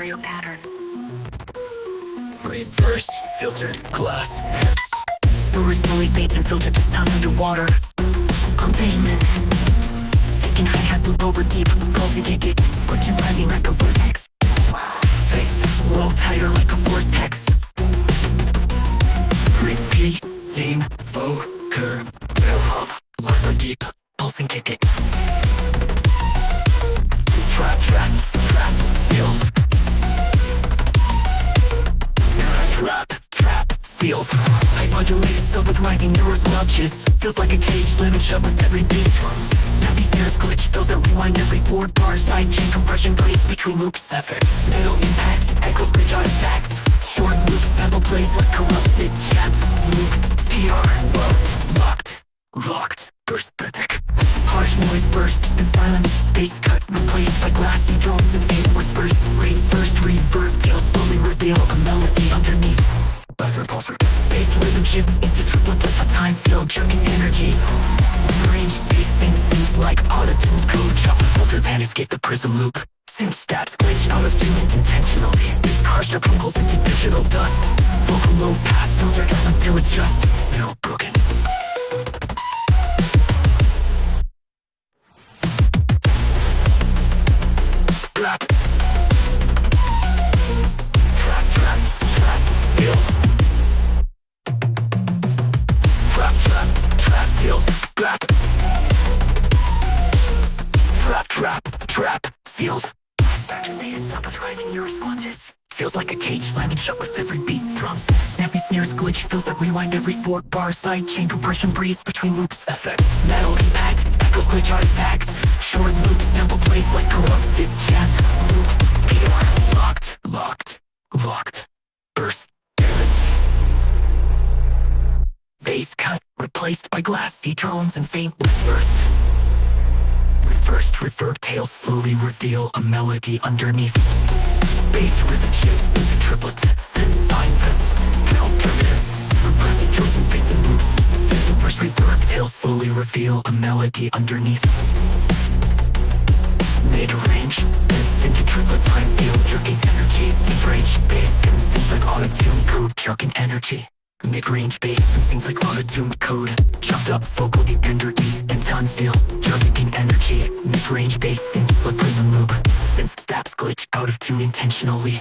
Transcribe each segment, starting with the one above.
stereo pattern. Reverse filtered glass heads. Noise slowly fades and filtered to sound underwater. Containment. Taking hi-hats loop over deep. Pulsing kick it. Glitching rising like a vortex. Fades low tighter like a vortex. Repeating voker. Real hub. Over deep. Pulsing kick it. Trap, seal. Trap, seals. Tight modulated sub with rising neuros welches. Feels like a cage slamming shut with every beat. Snappy snares glitch, fills that rewind every forward bar. Side chain compression breaks between loops. Effects, metal impact, echoes glitch artifacts. Short loop sample plays like corrupted chats. Loop, PR, locked, burst pathetic. Harsh noise burst and silence. Bass cut replaced by glassy drones and faint whispers. Reverse reverb tails slowly reveal a melody underneath. Background pulsar. Bass rhythm shifts into triplet with a time field jerking energy. Range bass sings like auto-tune code. Chopper filter van escape the prism loop. Synth stabs glitch out of tune intentionally. This pressure crumbles into digital dust. Vocal low pass filter until it's just broken. Trap, seal. Trap, seal. Trap, seals. Activated sound with rising your responses. Feels like a cage slamming shut with every beat. Drums, snappy snares glitch, feels that rewind every fourth bar. Side chain compression breathes between loops. FX, metal impact, echoes glitch artifacts. Short loop sample plays like corrupted chats. Loop, PR, locked, burst, damage. Bass cut, replaced by glassy drones and faint whispers. Reversed reverb tails slowly reveal a melody underneath. Bass rhythm shifts into triplet, then sine fence, bell primitive. Repressing codes and faint loops. Reverse reverb tails slowly reveal a melody underneath. Mid-range, bass into triplet time field jerking energy. Mid-range bass and sings like auto-tune code jerking energy. Mid-range bass and sings like auto-tune code. Chopped up vocal energy and time field jerking energy. Mid-range bass sings like prism loop. Synth stabs glitch out of tune intentionally.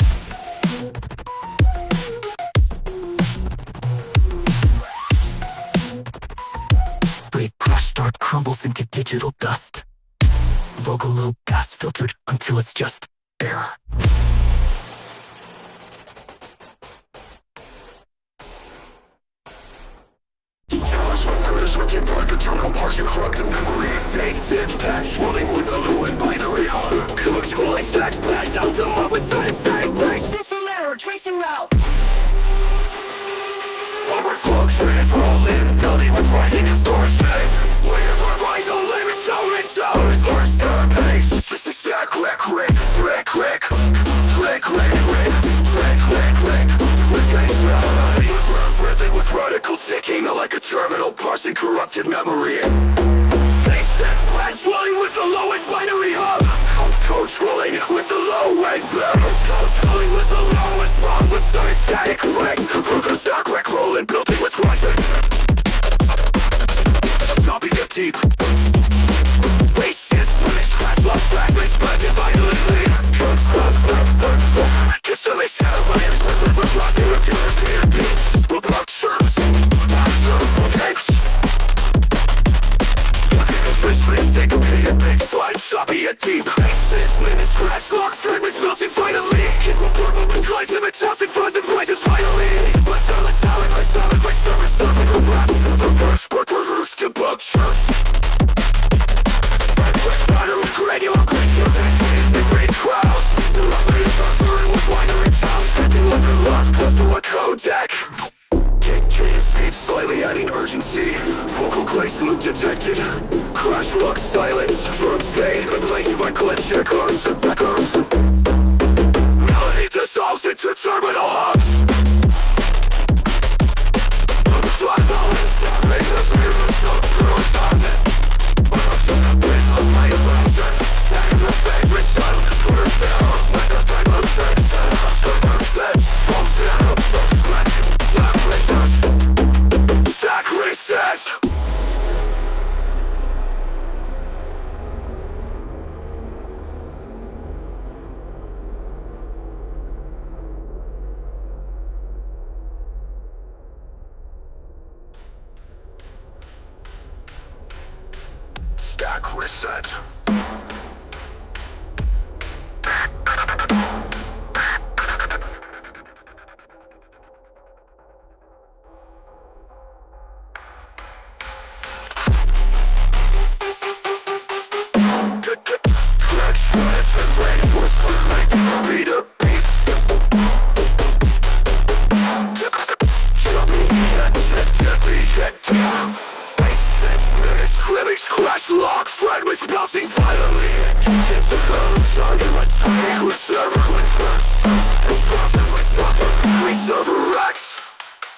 Great crush start crumbles into digital dust. Vocal low pass filtered until it's just air. Switching by internal parts and corrupted memory. Fake synth packs swirling with a low and binary hum. Cooks like sex bags out the hub with science static breaks. Different error, tracing route. Overflow transrolling, building with rising distortion. Layers are rise on limits, so it's ours. First third pace, just a stack, click. Breathing with radical ticking like a terminal parsing corrupted memory. Fake sense plan swelling with the low and binary hub. Codes rolling with the low and barrels. Codes rolling with the lowest wrong with science static breaks. Broken stack wreck rolling, building with rising. Topping it deep. Bases, punish, crash, lost fragments, blended violently. Kissing shadow by himself with rising repeated beats. Ruptures, please take a pay and big slide, choppy and deep. Bases, minutes, crash, lock, fragments melting finally. Kid will burn, but with glides, limits, housing, frozen prices finally. Let's talent, I service, serving the blast. The verse, workers, to bug church. Fresh matter with granular creatures and the great crowds. The rubber is unsure with winery sounds. Picking up and lost close to a codec. Escape slightly adding urgency. Vocal glaze loop detected. Crash rock silence. Drums fade replaced by glitch echoes. Melody dissolves into terminal hubs. Favorite child, quarter cell, like a time of reset. Lock fragments bouncing violently. Tip the codes, arguments, who's server first. We server racks.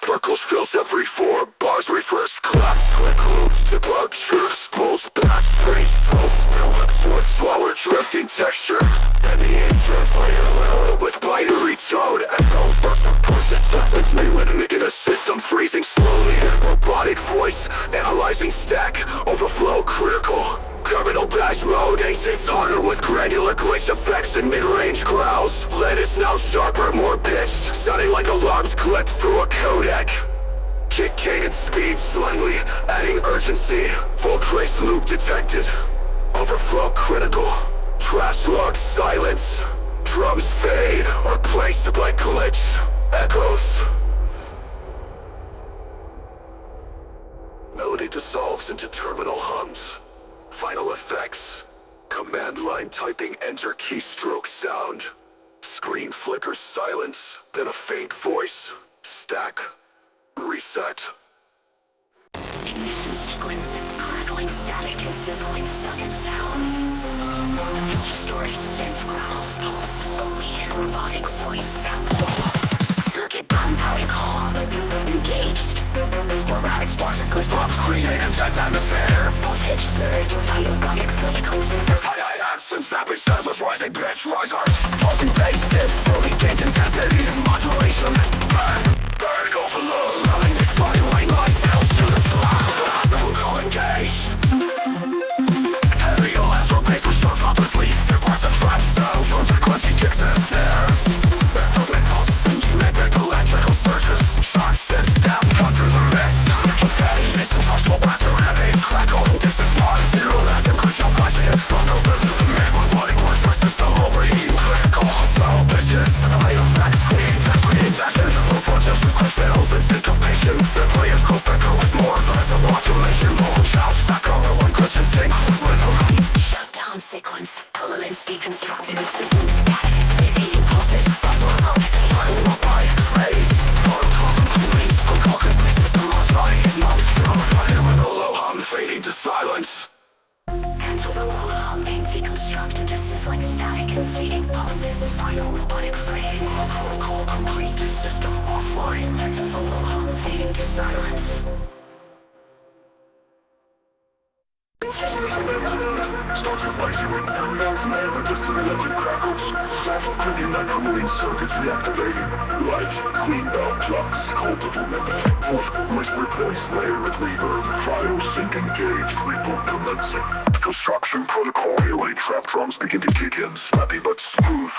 Buckles fills every 4 bars reverse claps. Click hoops, debug truths, pulls back, freeze, pulse, with slower drifting texture. And the interfire with binary tone echoes. Person sentence may limit in a system freezing slowly. Robotic voice, analyzing stack, overflow critical. Criminal bash mode exits harder with granular glitch effects and mid-range growls. Lead is now sharper, more pitched, sounding like alarms clipped through a codec. Kick cadence speed slightly, adding urgency. Full trace loop detected. Overflow critical. Trash log silence. Drums fade or placed like glitch. Echoes. Melody dissolves into terminal hums. Final effects. Command line typing enter keystroke sound. Screen flickers silence, then a faint voice. Stack. Reset. Ignition sequence, crackling static and sizzling sucking sounds. Distorted synth growls, pulse slowly and robotic voice sample. Circuit gunpowder call, engaged. Sporadic sparks and goosebumps create intense atmosphere. Voltage surge, diagramic flickers. Tight absence, snapping status, rising pitch, riser. Pulsing bass, slowly gains intensity and modulation. Burn, overload. Smelling the spiraling lights, bells to the floor. The hook all engage. Heavy electro bass with short oppositely. Aggressive trap style, drum frequency kicks and snares. Open pulses and kinetic electrical surges. Sharks and stab cut through the mist. Fatty mist and harsh raptor heavy crackle. Distance mod zero as a crucial flashing and strong over the man. Robotic works for system overheat. Critical slow bitches. Light effects, clean, intention. Just with crush pedals and syncopation. Simply as co-breaker with more aggressive modulation. Roll chops, stack over one glitch and sing with rhythm. Shutdown sequence, elements deconstructed as systems static. Repeating pulses, Robotic phrase. Protocol complete. Protocol complete. System modified. Modified with a low hum fading to silence. Until the low humming deconstructed to sizzling static and fading pulses. Final robotic phrase. Protocol complete. System offline. Until the low hum fading to silence. Started lasering, never distant electric crackles. Soft clicking like cooling circuits reactivating. Light, clean bell plugs, cold little memory. Whispered voice layer with reverb. Cryo sync engaged, reboot commencing. Construction protocol, relay trap drums begin to kick in. Snappy but smooth.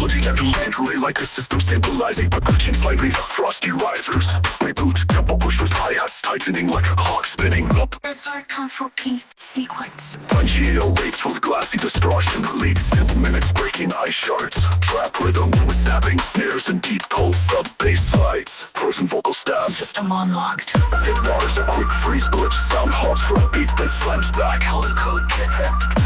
Looking at them angrily like a system stabilizing but glitching slightly. Frosty risers. Reboot, tempo pushers, hi-hats tightening like a clock spinning up. Start comfort key sequence. Punchy awaits with glassy distortion. Leads simple minutes breaking eye shards. Trap rhythm with snapping snares and deep pulse sub bass slides. Frozen vocal stabs. System unlocked. Hit bars a quick freeze glitch. Sound hops for a beat that slams back. Color code kit.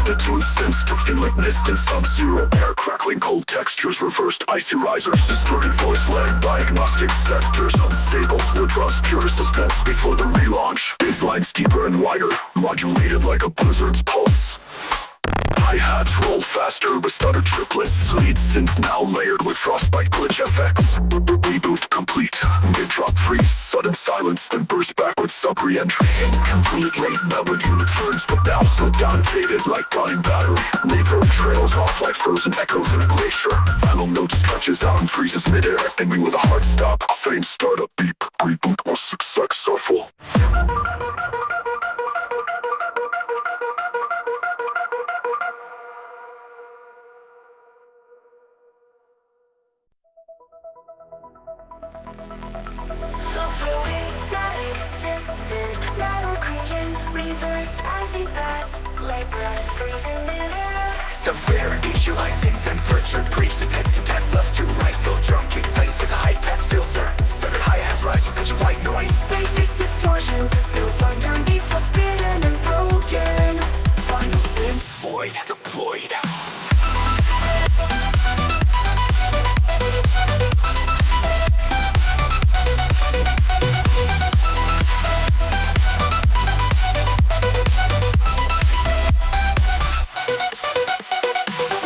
The tune synths drifting like mist in sub-zero air. Crackling cold textures reversed icy risers. Distorted voice led diagnostic sectors. Unstable eardrums pure suspense before the relaunch. Bass lines deeper and wider. Modulated like a blizzard's pulse. Hi-hats roll faster with stutter triplets. Lead synth now layered with frostbite glitch effects. Reboot complete. Mid-drop freeze. Sudden silence then burst back with sub-re-entry. Incomplete late melody returns but now slowed down and faded like dying battery. Reverb trails off like frozen echoes in a glacier. Final note stretches out and freezes mid-air, ending with a hard stop. A faint startup beep. Reboot was successful. Distant, metal creaking, reversed as he bats, like Severe equalizing temperature, preach detective that's left to right. Go drunk, it tight with a high pass filter. Studded hi-hats rise with pitch white noise. Bass distortion, built underneath what's bitten and broken. Final synth void deployed.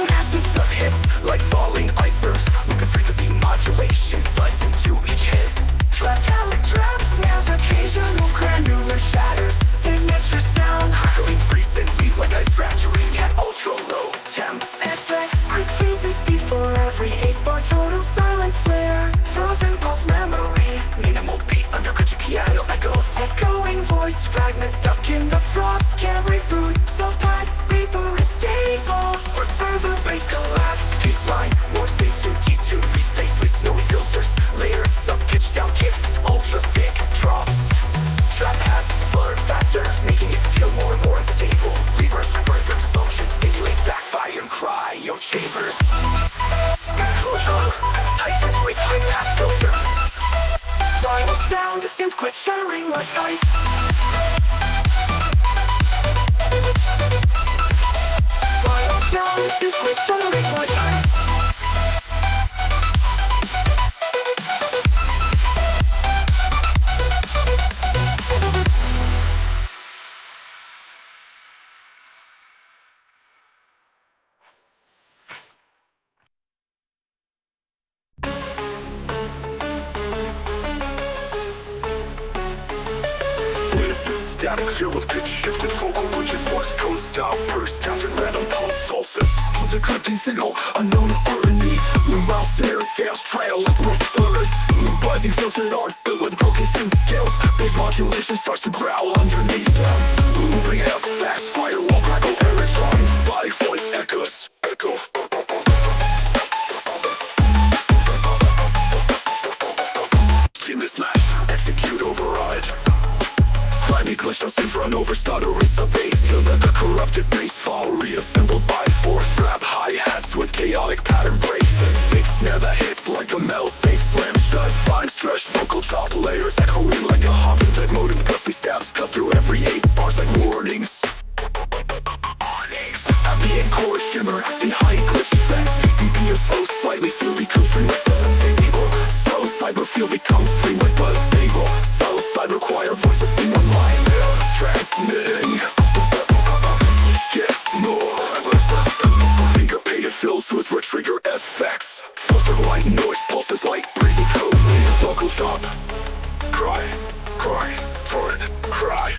Massive sub-hits like falling icebergs. Looping frequency modulation slides into each hit. Metallic drop snares, occasional granular shatters. Signature sound, crackling freezing beat like ice fracturing at ultra low temps. Effects, quick phases before every eighth bar. Total silence flare, frozen pulse memory. Minimal beat under crunchy piano echoes. Echoing voice fragments stuck in the frost. Can't reboot, self-pipe, reboot is stable. Or further bass collapse. Baseline, more C2, G2, respace with snowy filters. Layered sub-pitch down kits, ultra thick drops. Trap hats flutter faster, making it feel more and more unstable. Reverse, further explosion, simulate backfire and cryo chambers. Titans with high pass filter. Final sound, a synth glittering like ice. Final sound, a synth glittering like ice. Static chill with pitch shifted vocal, which is Morse code style burst after random pulse solstice. With a clipping signal, unknown underneath. While snare tails trail like whispers. Buzzing filtered art built with broken synth scales. Bass modulation starts to growl underneath them. Looping effects, firewall crackle, electronics, body voice echoes. Echo. Key mismatch, execute override. Grimy glitched on synth run over stuttering sub-bass. Feels like a corrupted bass file reassembled by force. Trap hi-hats with chaotic pattern breaks. And fake snare that hits like a metal safe slam shut. Fine stretched vocal chop layers echoing like a hopping dead modem. Puffy stabs cut through every 8 bars like warnings. Ambient chorus shimmer in high glitch effects. BPM slow slightly, feel becomes string like buzz stable. Subtle cyber feel becomes string like buzz stable. Subtle side require voices sing online. Transmitting. Yes, more. Syncopated fills with rich trigger effects. Filter white noise pulses like breathing code. Vocal chop. Cry, cry, torn, cry.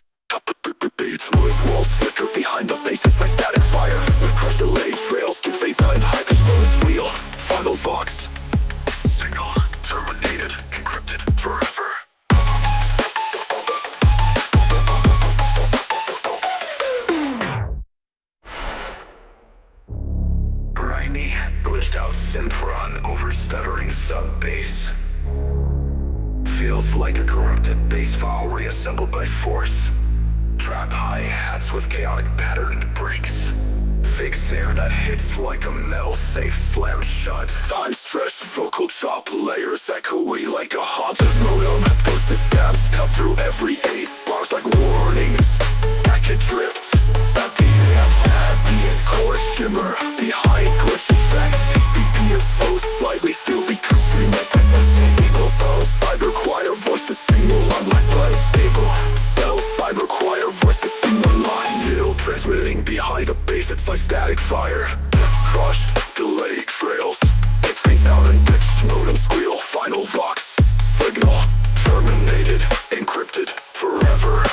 Beat noise walls flicker behind the bass. It's like static fire. With crushed delay trails, skip phase and high pitch bonus wheel. Final vox. Signal terminated, encrypted forever. Grimy, glitched out synth run over stuttering sub-bass. Feels like a corrupted bass file reassembled by force. Trap hi-hats with chaotic patterned breaks. Fake snare that hits like a metal safe slam shut. Time stretched vocal chop layers echoing like a haunted modem. Posted stabs cut through every 8 bars like warnings. Packet dripped. Ambient chorus shimmer behind glitch effects. BPM so slightly feel becomes string like stable. Subtle side require voices sing along like blood stable. Subtle side require voices sing online. Middle transmitting behind the bass, it's like static fire. Crushed, delay trails. It fades out and pitched modem squeal. Final vox, signal terminated, encrypted forever.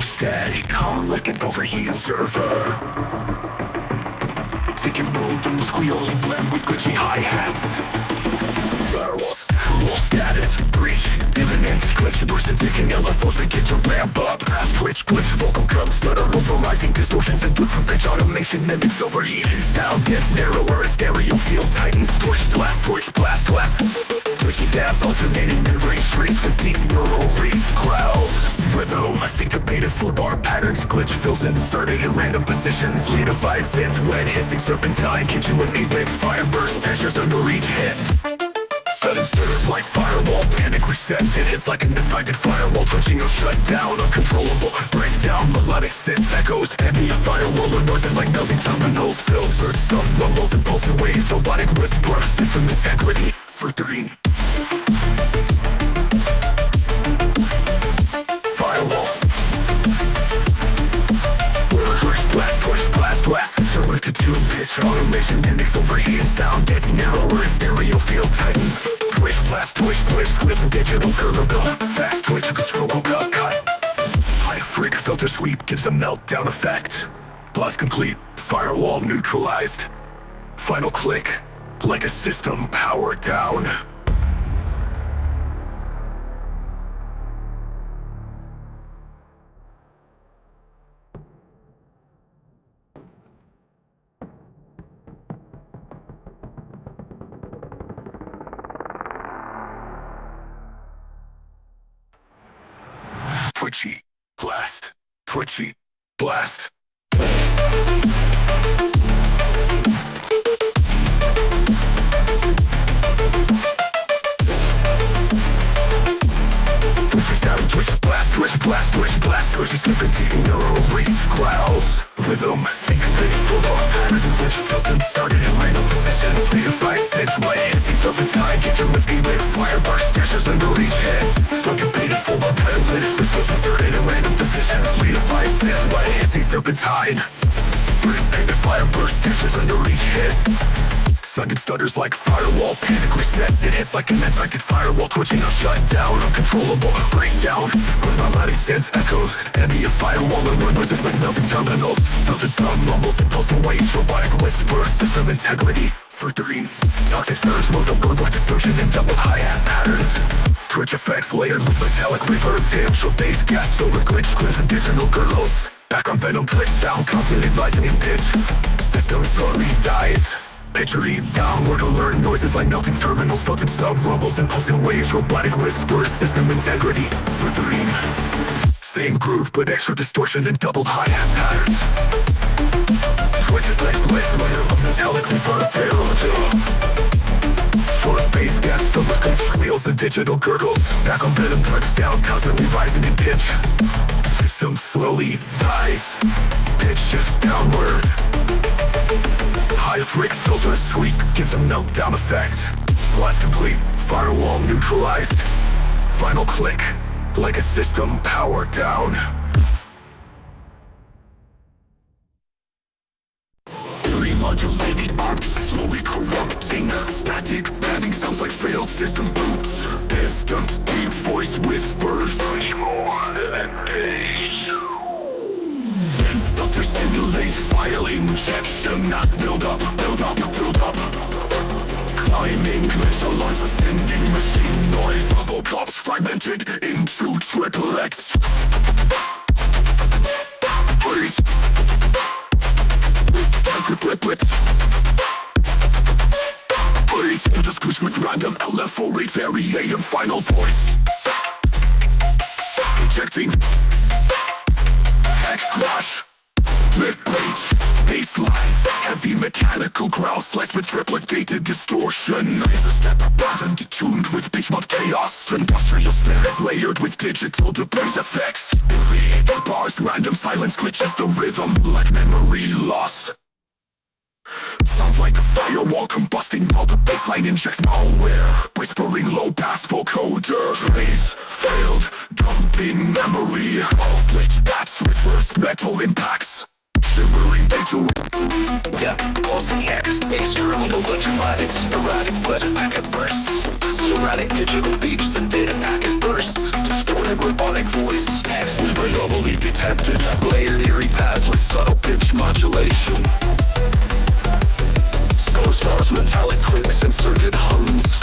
Static, calm like an overheating server. ticking mode and squealing blend with glitchy hi-hats. Firewalls, wall status, breach, imminent, glitch, burst and ticking LFOs begin to ramp up. Twitch, glitch, vocal comes, stutter, overrising distortions and different pitch automation and it's overheating. Sound gets narrower, stereo field tightens, twitch, blast, twitchy stabs, alternating mid-range streets with deep neural reefs, clouds. Rhythm, syncopated full-bar patterns, glitch fills inserted in random positions. Unified synth, wet hissing serpentine, kitchen with 8-bit fire burst, textures under each hit. Sudden stirs like firewall, panic resets. It hits like an divided firewall, twitching or shut down, uncontrollable breakdown, melodic synth echoes, heavy a firewall or noises like melting terminals, filtered stuff, rumbles and pulsing waves, robotic whisper, system integrity, filtering. Firewalls. Blast, conservative to tune pitch, automation mimics overheating sound gets narrower, stereo field tightens. Twitch, squeeze and digital curvature, fast twitch, controllable cut. High freak filter sweep gives a meltdown effect. Blast complete, firewall neutralized. Final click, like a system powered down. Twitchy, blast. Twitchy, serpentine, neural reefs, clouds. Rhythm, syncopated full-on patterns and glitch fills inserted in random positions. Unified synth, wet hissing serpentine, kitchen with 8-bit fire burst, textures under each head. Syncopated full-on patterns and glitch fills inserted in random positions. Unified synth, wet hissing serpentine, painted fire burst, textures under each head. Sudden stutters like firewall, panic resets. It hits like an infected firewall, twitching or shut down, uncontrollable breakdown. Melodic synth echoes, heavy a firewall and run noises like melting terminals. Filtered sound rumbles and pulsing waves, robotic whisper, system integrity, filtering. Toxic surge, mode of like distortion and double hi-hat patterns. Twitch effects layered with metallic reverb, short bass, gas filled with glitch, squares and digital girdles. Background venom, glitch sound, constantly rising in pitch. System slowly dies. Picturing downward alert noises like melting terminals, filtered sub rumbles and pulsing waves, robotic whispers, system integrity, filtering. Same groove but extra distortion and doubled hi-hat patterns. Twitch effects layer of metallic reverb, short bass gas filled with glitch wheels and digital gurgles. Back on venom drive sound constantly rising in pitch. System slowly dies. Pitch shifts downward. High freak filter sweep gives a meltdown effect. Blast complete, firewall neutralized. Final click, like a system powered down. Remodulated arcs slowly corrupting. Static banning sounds like failed system boots. Distant deep voice whispers, push more than page. Stutter simulates file injection. Build up. Climbing glitch alarms, ascending machine noise. Bubble cops fragmented into triple X. Freeze. Triplets. Freeze. Interscreech with random LFO rate variation. Final voice. Ejecting. Heck crash. Mid-range, baseline, heavy mechanical growl sliced with triplicated distortion. Laser step button detuned with pitch mod chaos. Industrial snares layered with digital debris effects. Every bars random silence glitches the rhythm like memory loss. Sounds like a firewall combusting while the baseline injects malware. Whispering low pass vocoder. Trace failed, dumping memory. All glitch bats with first metal impacts. Shimmering data. Yeah, pulsing hacks, external electromatics, erratic but packet bursts. Erratic digital beeps and data packet bursts. Distorted robotic voice, hacks with anomaly detected. Layered eerie paths with subtle pitch modulation. booms, metallic clicks and circuit hums.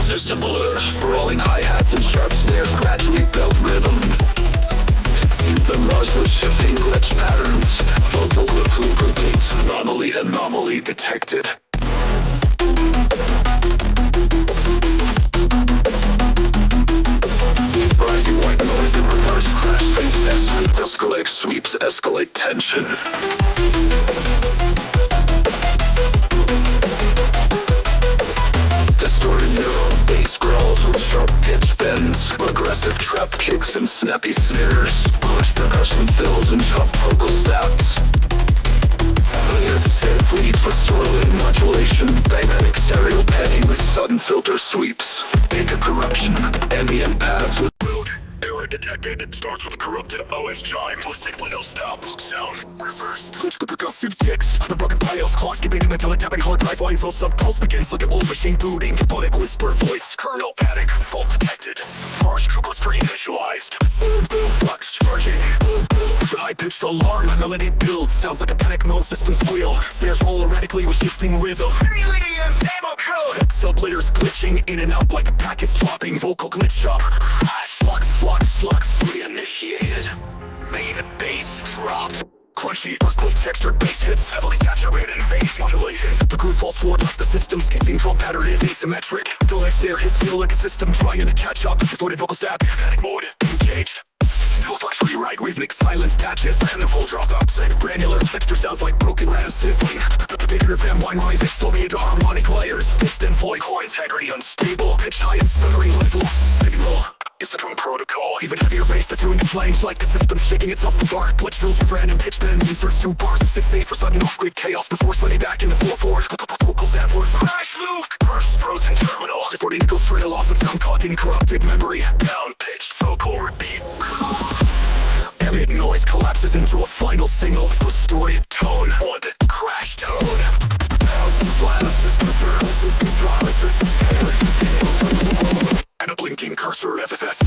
System alert, rolling hi-hats and sharp snares gradually build rhythm. Synth the rush with shifting glitch patterns. Vocal loop repeats, anomaly detected. Rising white noise in reverse crash phase. Escalate sweeps, escalate tension. Distorted neural bass growls with sharp pitch bends. Aggressive trap kicks and snappy snares. Harsh percussion fills and sharp vocal stabs. Synth leads with swirling modulation. Dynamic stereo panning with sudden filter sweeps. Data corruption, ambient paths with root. Error detected. It starts with a corrupted OS chime. Twisted Windows style boot sound. Reversed. Glitch the percussive ticks. The broken piles, clock skipping, metallic tapping, hard drive lines. All sub-pulse begins like an old machine booting. Hypnotic whisper voice. Kernel panic. Fault detected. Harsh troopers pre-initialized. Flux charging. High-pitched alarm. A melody builds. Sounds like a panic mode system squeal. Snares roll erratically with shifting rhythm. Simulating unstable code. Sublators glitching in and out like packets dropping. Vocal glitch shop. Flux, reinitiated. Main bass drop. Crunchy, earthquake textured bass hits. Heavily saturated and phase modulation. The groove falls forward, the system skipping drum pattern is asymmetric. Delay stare hits feel like a system trying to catch up. Distorted vocal stab, panic mode, engaged. Flux rewrite, rhythmic silence patches. And the full dropouts and granular texture sounds like broken random sizzling. Bigger than wine rising slowly into harmonic layers. Distant voice, core integrity unstable. Pitch high and stuttering level. Signal. It's a drum protocol, even heavier bass that's doing the flames like the system shaking itself apart. Glitch fills with random pitch bend, inserts 2 bars of 6/8 for sudden off-grid chaos before sliding back in the 4/4. Vocal samples, crash loop, burst, frozen terminal. Distorting goes straight off and sound caught in corrupted memory. Down-pitched vocal repeat. Ambient noise collapses into a final single. Distorted tone, wanted crash tone. Thousands lattices, reverses, promises, and a blinking cursor as effects.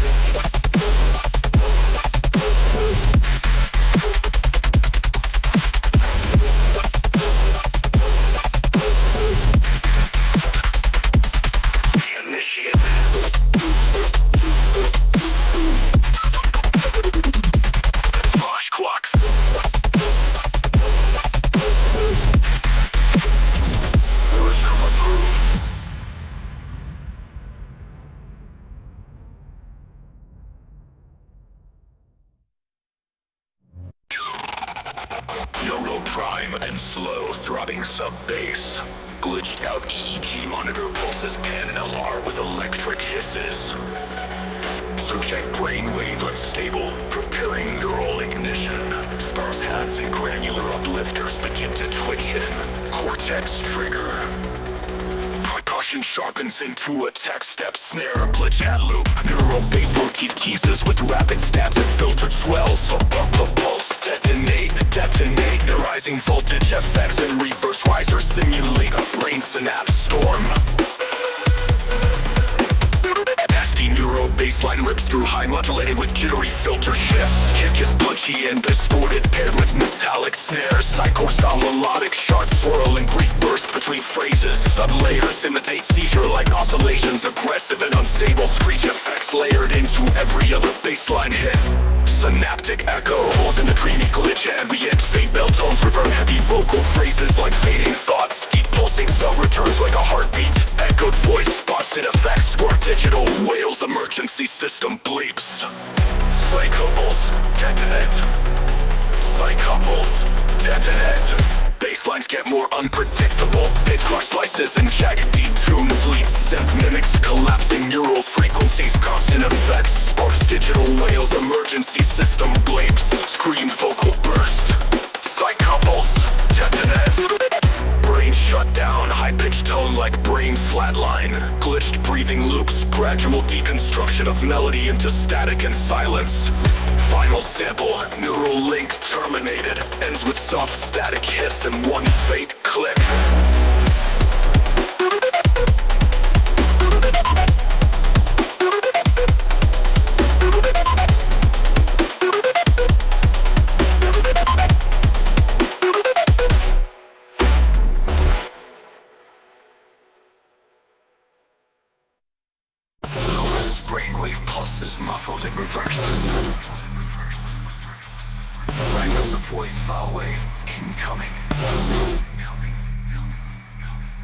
Initiate. Flash clocks. Prime and slow throbbing sub-bass. Glitched out EEG monitor pulses pan and LR with electric hisses. Subject brainwave unstable, preparing neural ignition. Sparse hats and granular uplifters begin to twitch in. Cortex trigger. Percussion sharpens into attack step snare, glitch ad loop. Neural bass motif teases with rapid stabs and filtered swells. Pulse detonate. Rising voltage effects and reverse riser simulate a brain synapse storm. Nasty neuro baseline rips through high modulated with jittery filter shifts. Kick is punchy and distorted paired with metallic snares. Psycho style melodic sharp swirl and brief burst between phrases. Sublayers imitate seizure-like oscillations. Aggressive and unstable screech effects layered into every other baseline hit. Synaptic echo holes in the dreamy glitch ambient. Fade bell tones revert heavy vocal phrases like fading thoughts. Deep pulsing cell returns like a heartbeat. Echoed voice spots in effects. Squirt digital wails emergency system bleeps. Psychobles detonate. Psychobles detonate. Basslines get more unpredictable. Pitch crush slices and jagged deep tunes. Lead synth mimics collapsing neural frequencies. Constant effects, sparse digital wails. Emergency system bleeps. Scream vocal burst. Psychobles detonate. Brain shut down. High-pitched tone like brain flatline. Glitched breathing loops. Gradual deconstruction of melody into static and silence. Final sample, neural link terminated. Ends with soft static hiss and one faint click. pulses muffled in reverse. Fragments of voice, foul wave, incoming.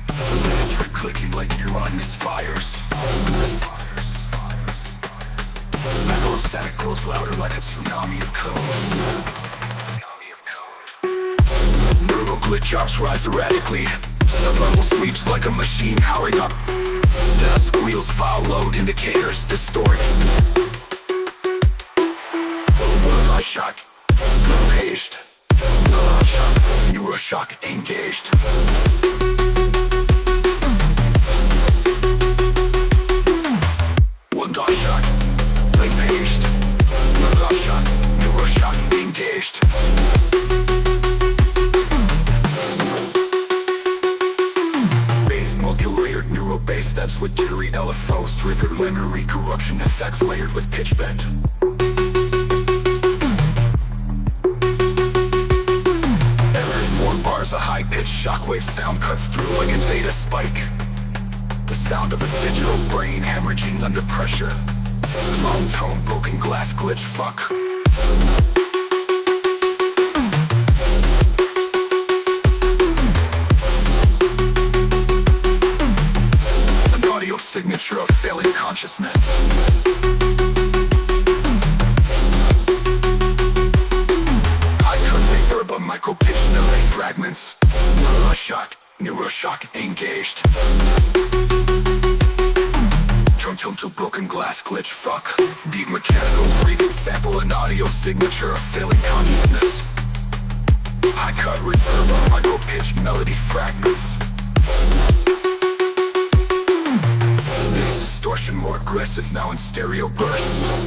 Electric clicking like neuron misfires. Macro static grows louder like a tsunami of code. Neural glitch ops rise erratically. Sub-level sweeps like a machine powering up. Dust squeals, file load indicators distort. Shot, paged. Neuroshock engaged. One dot shot, paged. Shot, neuroshock engaged. Base multi-layered neural base steps with jittery LFOs. River memory corruption effects layered with pitch bend. A high-pitched shockwave sound cuts through like a theta spike. The sound of a digital brain hemorrhaging under pressure. Long tone, broken glass glitch, fuck. An audio signature of failing consciousness. Micro-pitch delay fragments. Neuroshock engaged. Tone to broken glass glitch, fuck. Deep mechanical breathing sample, an audio signature of failing consciousness. High cut reverb, micro-pitch melody fragments. This distortion more aggressive now in stereo bursts.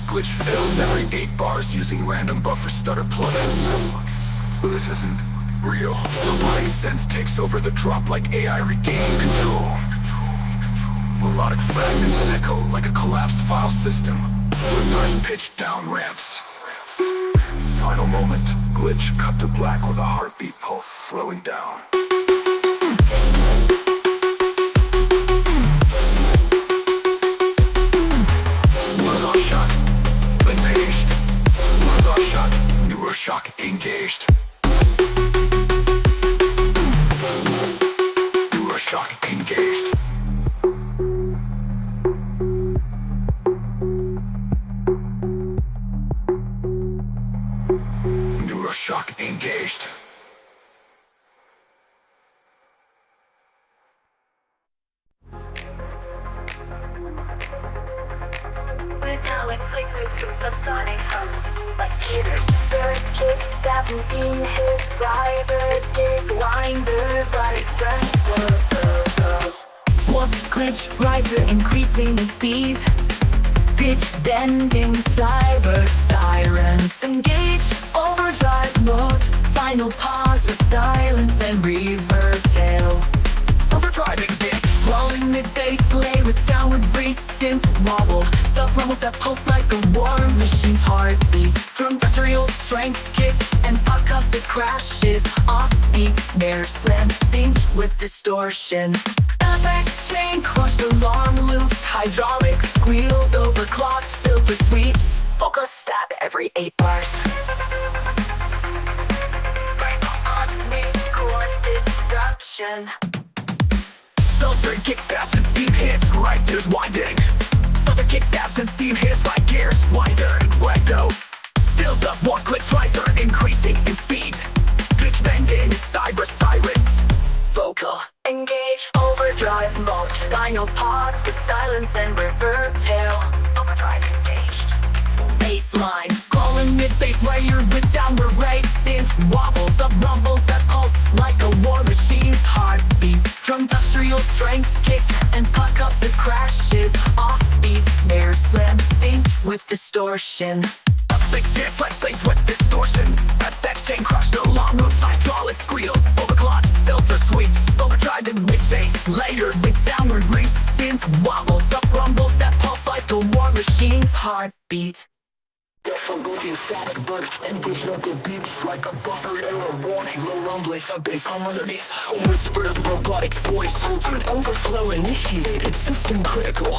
Glitch fills every 8 bars using random buffer stutter plugins. This isn't real. Robotic sense takes over the drop like AI regaining control. Melodic fragments echo like a collapsed file system. Reverse pitch down ramps. Final moment, glitch cut to black with a heartbeat pulse slowing down. Neuroshock engaged. Neuroshock engaged. Neuroshock engaged. Metallic flickers through subsonic hums like cheaters. Third kick, stabbing in his risers. Gears winder, body front goes. One glitch riser increasing in speed. Pitch bending cyber sirens. Engage overdrive mode. Final pause with silence and reverb tail. Overdriving bit. Rolling mid-bass lay with downward re-synth wobble. Sub-rumbles that pulse like a war machine's heartbeat. Drum industrial strength kick and percussive crashes. Offbeat snare slam synced with distortion. FX chain crushed alarm loops. Hydraulic squeals overclocked filter sweeps. Polka stab every 8 bars. Mid-chord disruption. Filter kickstabs and steam hits, grinders winding. Filter kickstabs and steam hits like gears, winder and windows. Build up one glitch riser, increasing in speed. Glitch bending, cyber sirens. Vocal Engage overdrive mode. Final pause with silence and reverb tail. overdrive engaged. Baseline, crawling mid-bass layered with downward race. Synth wobbles up rumbles that pulse like a war machine's heartbeat. Drum industrial strength kick and percussive crashes. Offbeat snare slam synced with distortion. Upfix this like synced with distortion. FX chain crushed along those hydraulic squeals. Overclocked filter sweeps. Overdrive in mid-bass layered with downward race. Synth wobbles up rumbles that pulse like a war machine's heartbeat. Full-booting static burst and disruptive beats like a buffer error warning. Low rumbling, sub-bass hum underneath. Whispered robotic voice, filtered overflow initiated, system critical.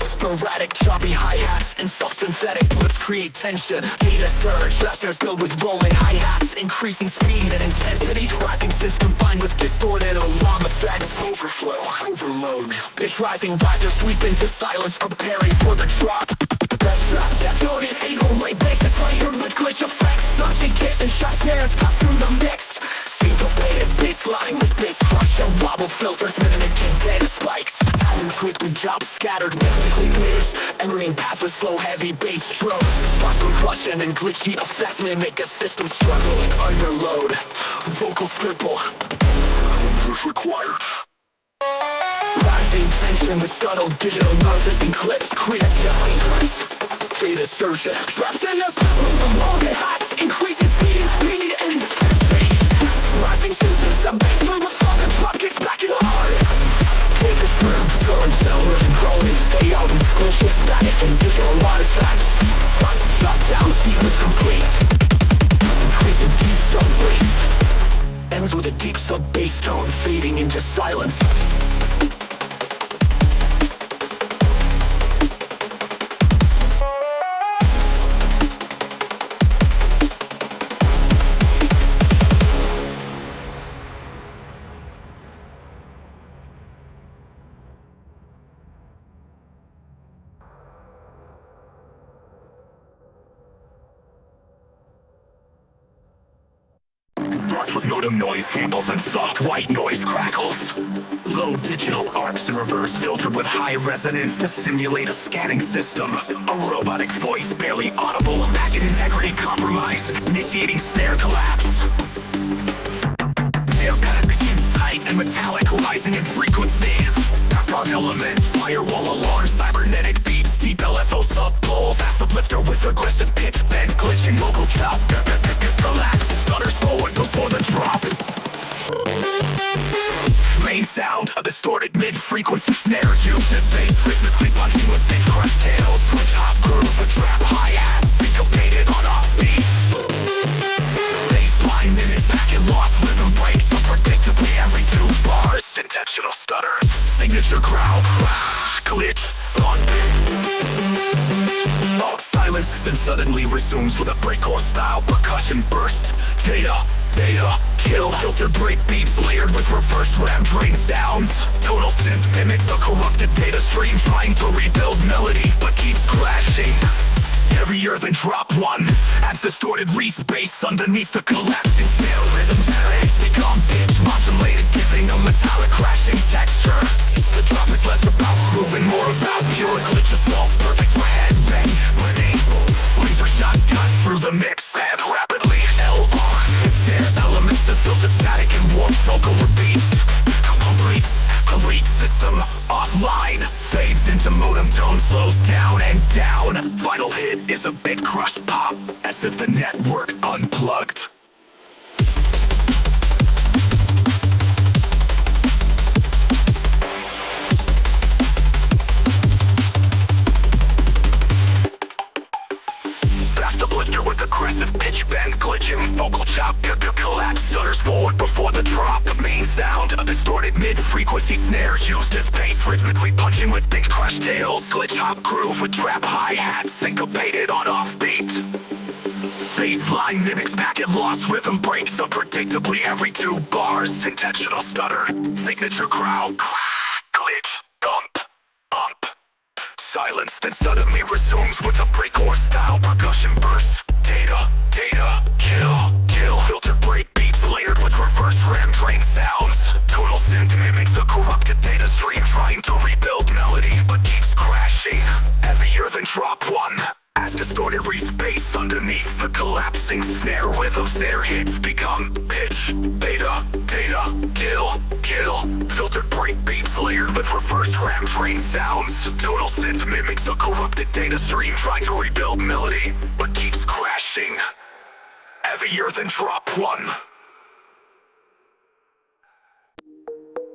Sporadic, choppy hi-hats and self-synthetic lifts create tension. Data surge, lasers filled with rolling hi-hats, increasing speed and intensity. Rising synths combined with distorted alarm effects. Overflow, overload. Pitch rising risers sweep into silence, preparing for the drop. Best drop, distorted 808 bases layered with glitch effects. Suction kicks and shot snares cut through the mix. Syncopated baseline with bass crush and wobble filters mimicking data spikes. Atoms with the job scattered rhythmically loose, entering path with slow heavy bass stroke. Spark percussion and glitchy effects mimic a system struggling under load. Vocals ripple, Push required. rising tension with subtle digital noises and clips create deafening. Data surge traps in us from all the hats, increasing speed and intensity. Rising systems, some baseline with fucking pop kicks back in hard. Take a swim, throwing cellars and crawling, stay out and glitch with static and visual artifacts. Front, drop down, sequence complete. Increasing deep sub bass. Ends with a deep sub bass tone fading into silence. Darts with modem noise samples and soft white noise crackles. Low digital arcs in reverse filtered with high resonance to simulate a scanning system. A robotic voice barely audible, packet integrity compromised, initiating snare collapse. Snare cut begins tight and metallic, rising in frequency. Background elements, firewall alarm, cybernetic beeps, deep LFO sub-pulse. Fast uplifter with aggressive pitch bend, glitching vocal chop. Relax, stutters forward before the drop. Main sound, a distorted mid-frequency snare used as bass, rhythmically punching with big crush tails. Switch hop groove, a trap hi-hats, syncopated on offbeat. Baseline mimics packet lost, rhythm breaks unpredictably every 2 bars. Intentional stutter, signature growl, glitch, thump. All silence, then suddenly resumes with a breakcore style percussion burst. Data, kill, filter break beeps layered with reverse ram drain sounds. Tonal synth mimics a corrupted data stream trying to rebuild melody but keeps crashing. Heavier than drop one, adds distorted re-space underneath the collapsing snare rhythm. It's become pitch modulated, giving a metallic crashing texture. The drop is less about grooving, more about pure glitch assault, perfect for headbang. Winning, laser shots cut through the mix and rapidly LR. Snare elements to filter static and warp vocal repeats. Complete system offline, fades into modem tone, slows down and down. Final hit is a bit crushed pop, as if the network unplugged. Fast uplifter with aggressive pitch bend, glitching vocal chop, collapse, stutters forward before the drop. The main sound, a distorted mid-frequency snare used as bass, rhythmically punching with big crush tails. Glitch hop groove with trap hi-hats, syncopated on offbeat. Baseline mimics packet loss, rhythm breaks unpredictably every 2 bars. Intentional stutter, signature growl, glitch, thump. Silence then suddenly resumes with a breakcore style percussion burst. Data, kill, filter break beats layered with reverse ram drain sounds. Tonal synth mimics a corrupted data stream trying to rebuild melody but keeps crashing. Heavier than drop one, as distorted re-space underneath the collapsing snare rhythm. Snare hits become pitch, data, kill, filtered break beats layered with reverse ram drain sounds. Tonal synth mimics a corrupted data stream trying to rebuild melody but keeps crashing. Heavier than drop one.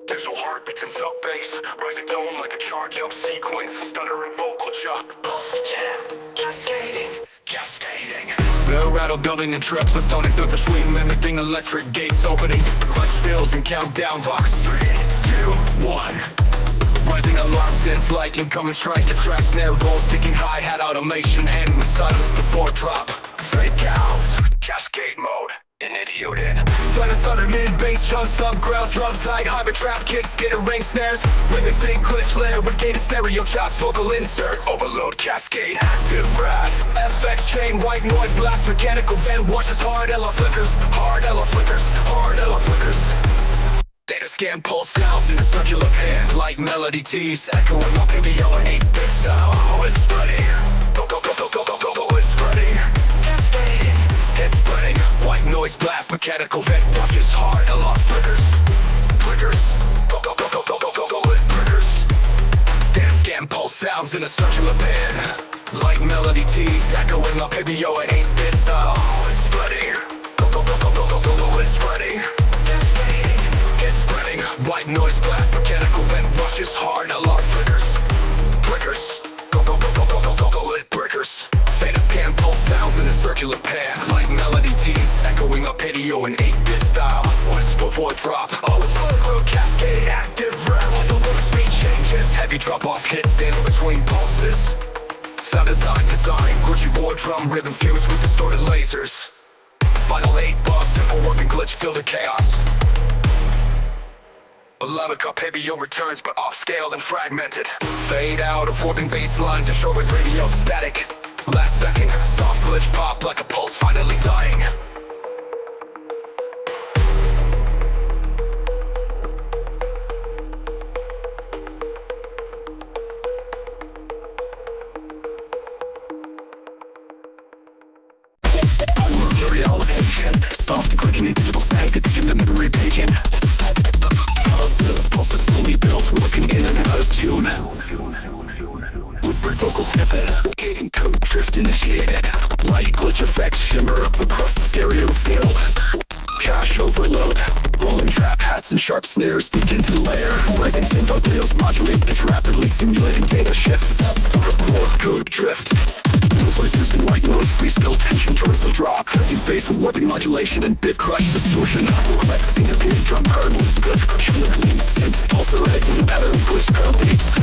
Digital heartbeats and sub-bass, rising tone like a charge-up sequence. Stuttering vocal chop, pulse jam, cascading. Spell rattle building and trips, a sonic filter swing mimicking electric gates opening. Clutch fills and countdown box. 3, 2, 1. Rising alarm synth like incoming strike. The trap snare rolls, ticking hi-hat automation, and with silence before drop. Fake out, cascade mode, an idiot in. Silence under mid-bass, chunk, sub, growls, drums, high, hybrid trap, kick, skitter, ring snares. Remixing, glitch layer with gated stereo chops, vocal inserts. Overload, cascade, active wrath. FX chain, white noise, blast, mechanical vent, washes hard, LR flickers, hard LR flickers, hard LR flickers. Data scan pulse sounds in a circular pan, like melody teas, echoing up PBO and 8-bit style. Oh, it's spreading. Go, go, go, go, go, go, go, go, it's spreading. Cascading. It's spreading. White noise blast, mechanical vent, washes hard, LR flickers. Flickers. Go, go, go, go, go, go, go, go, it triggers. Data scan pulse sounds in a circular pan, like melody teas, echoing up PBO and 8-bit style. Oh, it's spreading. Go, go, go, go, go, go, go, go, it's spreading. It's spreading. White noise blast, mechanical vent rushes hard, LR flickers. Flickers. Go, go, go, go, go, go, go, go, it breakers. Theta scan pulse sounds in a circular pan, like melody teas, echoing up video in 8-bit style. Voice before drop. Oh, it's overload, cascade, active rev. The loop speed changes, heavy drop-off hits in between pulses. Sound design, glitchy war drum, rhythm fused with distorted lasers. Final 8 bars, simple working glitch, filter chaos. Melodic up PBO returns, but off-scale and fragmented. Fade out of warping bass lines and short with radio static. Last second, soft glitch pop like a pulse finally dying. Material agent, soft clicking in digital snag, taking the memory bacon. Pulse is slowly built, looking in and out of tune. Whispered vocal snippet, gating code drift initiated. Light glitch effects shimmer across the stereo field. Cache overload, rolling trap hats and sharp snares begin to layer. Rising synth tails modulate pitch rapidly, simulating data shifts. Code drift. Voices and white noise, freeze build tension towards the drop. Heavy bass with warping modulation and bit crush distortion. Flexing a beat drum hard with good feeling. Synth also editing pattern glitch beats.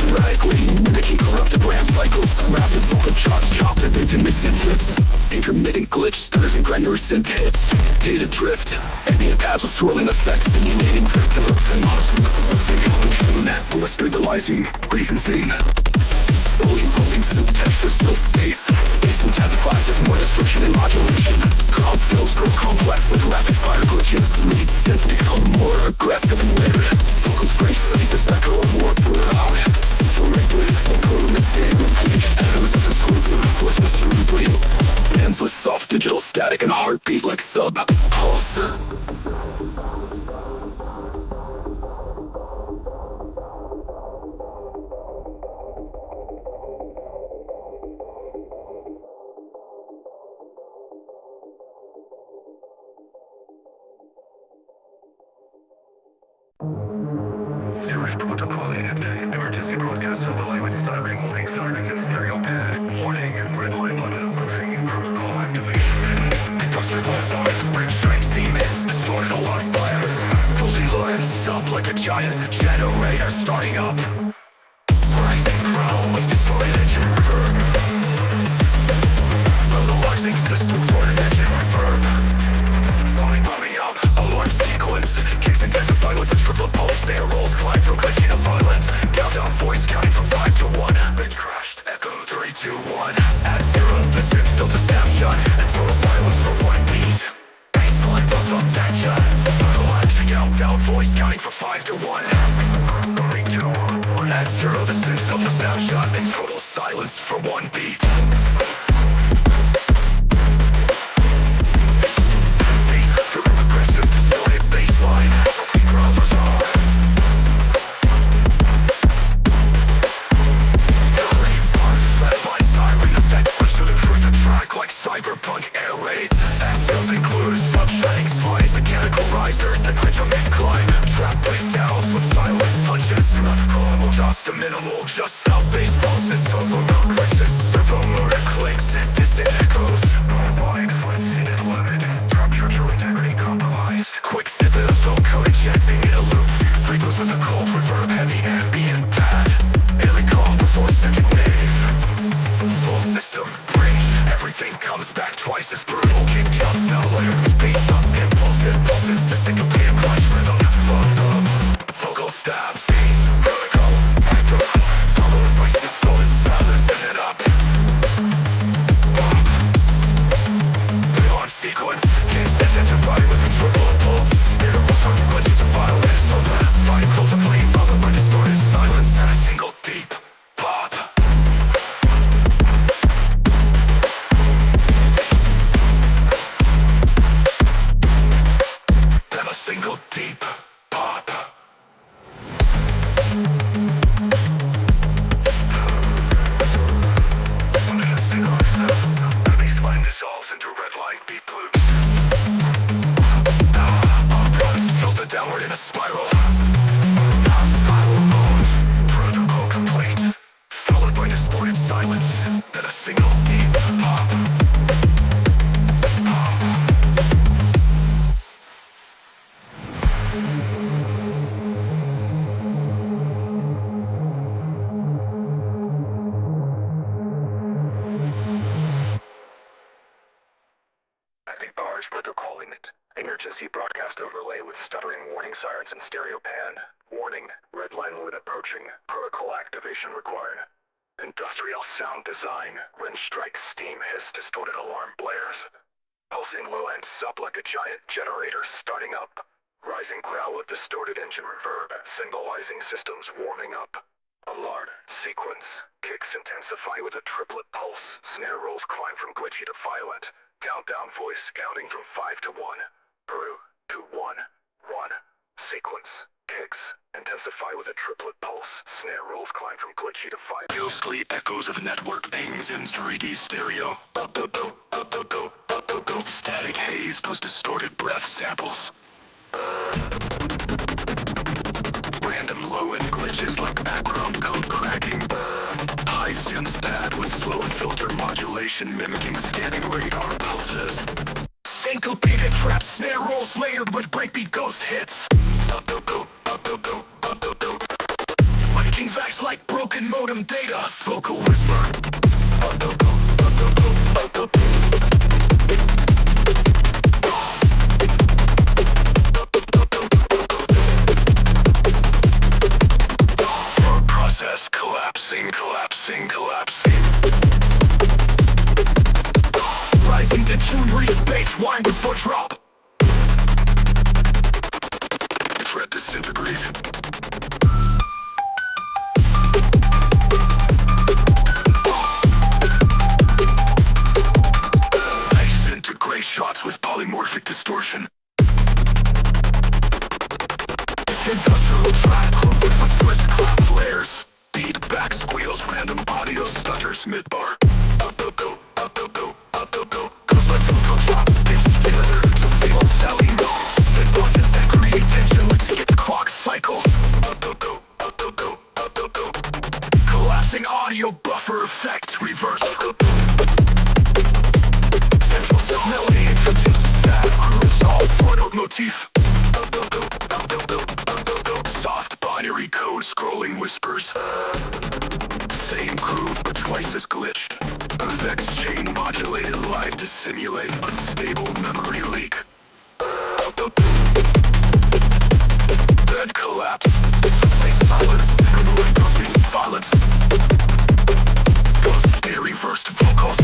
Erratically mimicking corrupted RAM cycles. Rapid vocal chops chopped and intermittent hits. Intermittent glitch stirs and granular synth hits. Data drift, ambient pads with swirling effects, simulating drift killer and monitoring tune. Whisperizing, reasoning. Slowly evolving synth textures fill space. Bass intensifies with more distortion and modulation. Calm fills grow complex with rapid fire glitches. Lead synths become more aggressive and layered. Vocal strange releases echo of more loud. Story with improvements in pitch. Analysis and smooth forces cerebrally. Bands with soft digital static and heartbeat like sub pulse. Protocolated. Emergency broadcast of the language siren, warning sirens and stereo pad. Warning, red light button approaching, protocol activation. Buster blast, red strength demons, distorted alarm fires. Fully lines up like a giant generator starting up. Rising crown with distorted engine reverb. From the rising system, distorted engine reverb. Bumping up, alarm sequence kicks intensified with a triple pulse. Snare rolls climb from glitching to violence. Countdown voice counting from 5 to 1. Bit crashed, echo 3, 2, 1. At 0, the synth filter snapshot and total silence for 1 beat. Baseline built up that shot. Final action countdown voice counting from 5 to 1. 3, 2, 1. At 0, the synth filter snapshot and total silence for 1 beat. Aggressive distorted baseline. Growlers are delay parts led by siren effect. Push to the truth and track like cyberpunk air raid. Aspects include sub-shining slides, mechanical risers that glitch on mid-climb. Trap breakdowns with silent punches. Normal just a minimal, just south-based pulses. Servo mode glitches, servo mode clicks and distant echoes. Wide flights in and limited. Structural integrity compromised. Quick snippet of film code injecting in a loop. Frequency with a cold reverb, heavy ambient deep pop. The baseline dissolves into red light beat blue. Filter downward in a spiral. Protocol complete. Followed by distorted silence. Then a single deep pop. Acting barge protocoling it. Emergency broadcast overlay with stuttering warning sirens and stereo pan. Warning, red line limit approaching. Protocol activation required. Industrial sound design. Wrench strikes, steam hiss, distorted alarm blares. Pulsing low end sub like a giant generator starting up. Rising growl of distorted engine reverb. Signalizing systems warming up. Alarm sequence. Kicks intensify with a triplet pulse. Snare rolls climb from glitchy to violent. Countdown voice counting from 5 to 1. Peru, 2, 1, 1. Sequence. Kicks. Intensify with a triplet pulse. Snare rolls climb from glitchy to 5. Ghostly echoes of network pings in 3D stereo. Static haze, those distorted breath samples. Random low-end glitches like background code cracking. High synth pad with slow filter modulation mimicking scanning radar pulses. Syncopated trap snare rolls layered with breakbeat ghost hits. Liking vax like broken modem data. Vocal whisper. Process collapsing. Rising to tune reads bass whine before drop. Thread disintegrate. Nice integrate shots with polymorphic distortion. Industrial track closer for twist clap flares. Feedback squeals, random audio stutters midbar. Cause let's go drop stage together to feel Sally no. Then bosses that create tension like skip clock cycle. Collapsing audio buffer effect reverse. Central cell melody introduces sad unresolved Freud motif. Soft binary code scrolling whispers. Same groove but twice as glitched. Effects chain modulated live to simulate unstable memory leak. Then collapse. Fake silence. Nothing violence. Ghost stay reversed vocals.